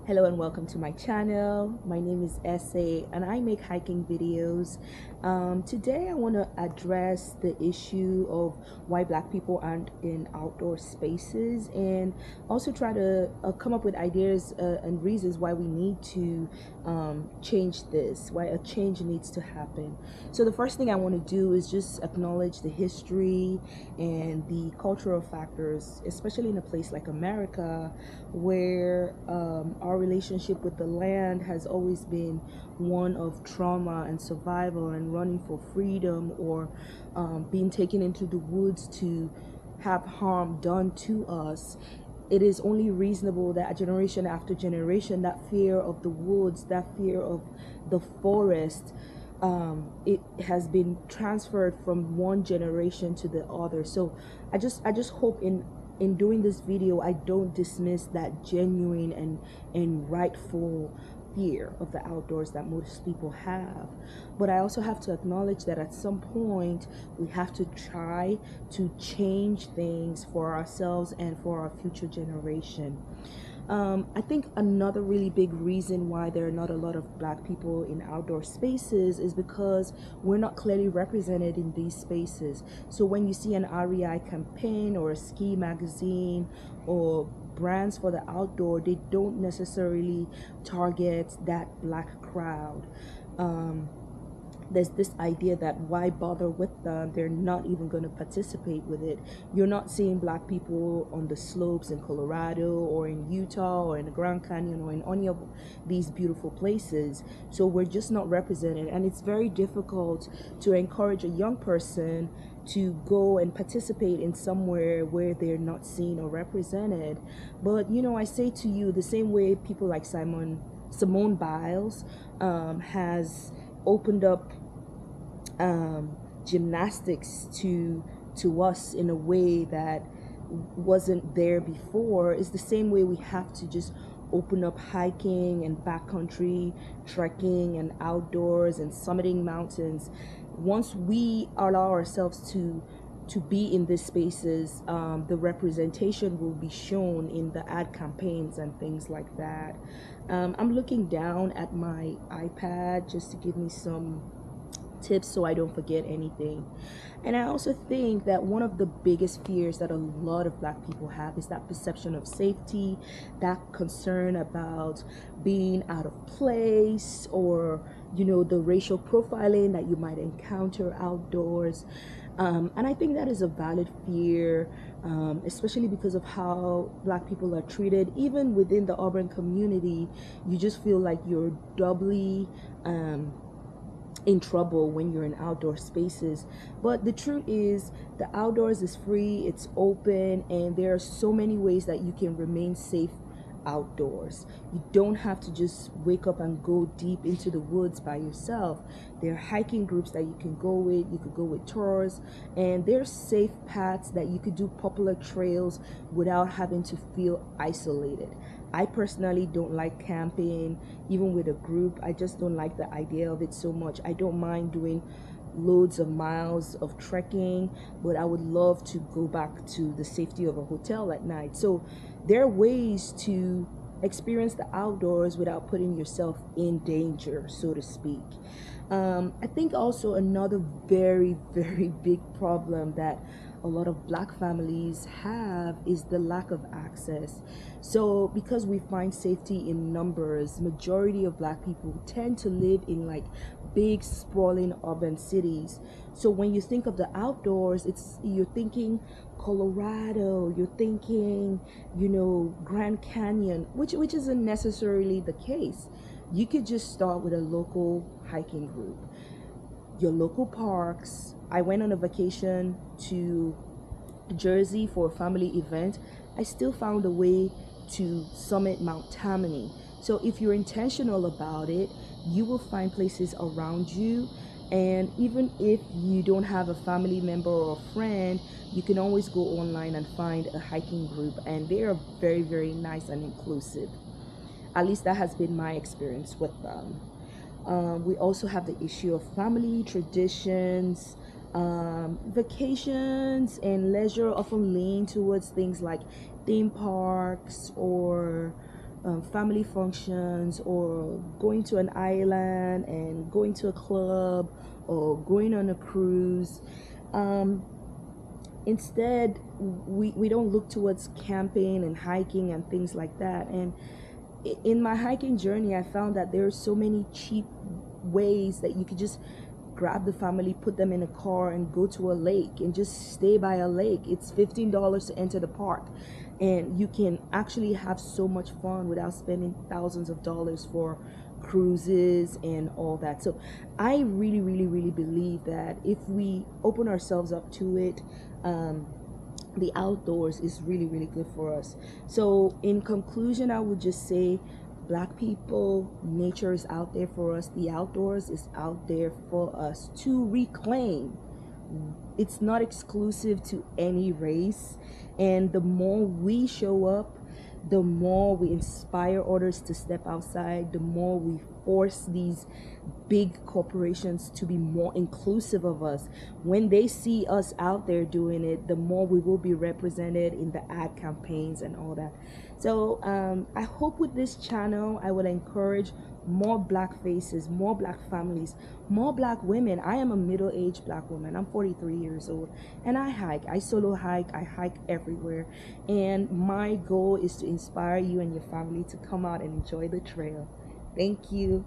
Hello and welcome to my channel. My name is Essay and I make hiking videos. Today I want to address the issue of why black people aren't in outdoor spaces and also try to come up with ideas and reasons why we need to change this, why a change needs to happen. So the first thing I want to do is just acknowledge the history and the cultural factors, especially in a place like America where our relationship with the land has always been one of trauma and survival and running for freedom, or being taken into the woods to have harm done to us. It is only reasonable that generation after generation, that fear of the woods, that fear of the forest, it has been transferred from one generation to the other. So I just hope in doing this video I don't dismiss that genuine and rightful fear of the outdoors that most people have. But I also have to acknowledge that at some point we have to try to change things for ourselves and for our future generation. I think another really big reason why there are not a lot of black people in outdoor spaces is because we're not clearly represented in these spaces. So when you see an REI campaign or a ski magazine or brands for the outdoor, they don't necessarily target that black crowd. There's this idea that why bother with them, they're not even going to participate with it. You're not seeing black people on the slopes in Colorado or in Utah or in the Grand Canyon or in any of these beautiful places. So we're just not represented, and it's very difficult to encourage a young person to go and participate in somewhere where they're not seen or represented. But I say to you, the same way people like Simone Biles has opened up gymnastics to us in a way that wasn't there before, is the same way we have to just open up hiking and backcountry trekking and outdoors and summiting mountains. Once we allow ourselves to be in these spaces, the representation will be shown in the ad campaigns and things like that. I'm looking down at my iPad just to give me some tips so I don't forget anything. And I also think that one of the biggest fears that a lot of black people have is that perception of safety, that concern about being out of place, or the racial profiling that you might encounter outdoors. And I think that is a valid fear, especially because of how black people are treated. Even within the urban community, you just feel like you're doubly in trouble when you're in outdoor spaces. But the truth is, the outdoors is free, it's open, and there are so many ways that you can remain safe outdoors. You don't have to just wake up and go deep into the woods by yourself. There are hiking groups that you can go with, you could go with tours, and there's safe paths that you could do popular trails without having to feel isolated. I personally don't like camping, even with a group. I just don't like the idea of it so much. I don't mind doing loads of miles of trekking, but I would love to go back to the safety of a hotel at night. So there are ways to experience the outdoors without putting yourself in danger, so to speak. I think also another very, very big problem that a lot of black families have is the lack of access. So because we find safety in numbers, majority of black people tend to live in like big sprawling urban cities. So when you think of the outdoors, you're thinking Colorado, you're thinking Grand Canyon, which isn't necessarily the case. You could just start with a local hiking group, your local parks. I went on a vacation to Jersey for a family event. I still found a way to summit Mount Tammany. So if you're intentional about it, you will find places around you. And even if you don't have a family member or a friend, you can always go online and find a hiking group, and they are very, very nice and inclusive. At least that has been my experience with them. We also have the issue of family traditions. Vacations and leisure often lean towards things like theme parks or family functions, or going to an island and going to a club, or going on a cruise. Um, Instead, we don't look towards camping and hiking and things like that. And in my hiking journey, I found that there are so many cheap ways that you could just grab the family, put them in a car, and go to a lake and just stay by a lake. It's $15 to enter the park, and you can actually have so much fun without spending thousands of dollars for cruises and all that. So I really, really, really believe that if we open ourselves up to it, the outdoors is really, really good for us. So in conclusion, I would just say, Black people, nature is out there for us. The outdoors is out there for us to reclaim. It's not exclusive to any race, and the more we show up, the more we inspire others to step outside, the more we force these big corporations to be more inclusive of us. When they see us out there doing it, the more we will be represented in the ad campaigns and all that. So I hope with this channel I will encourage more Black faces, more Black families, more Black women. I am a middle-aged Black woman. I'm 43 years old, and I hike. I solo hike. I hike everywhere, and my goal is to inspire you and your family to come out and enjoy the trail. Thank you.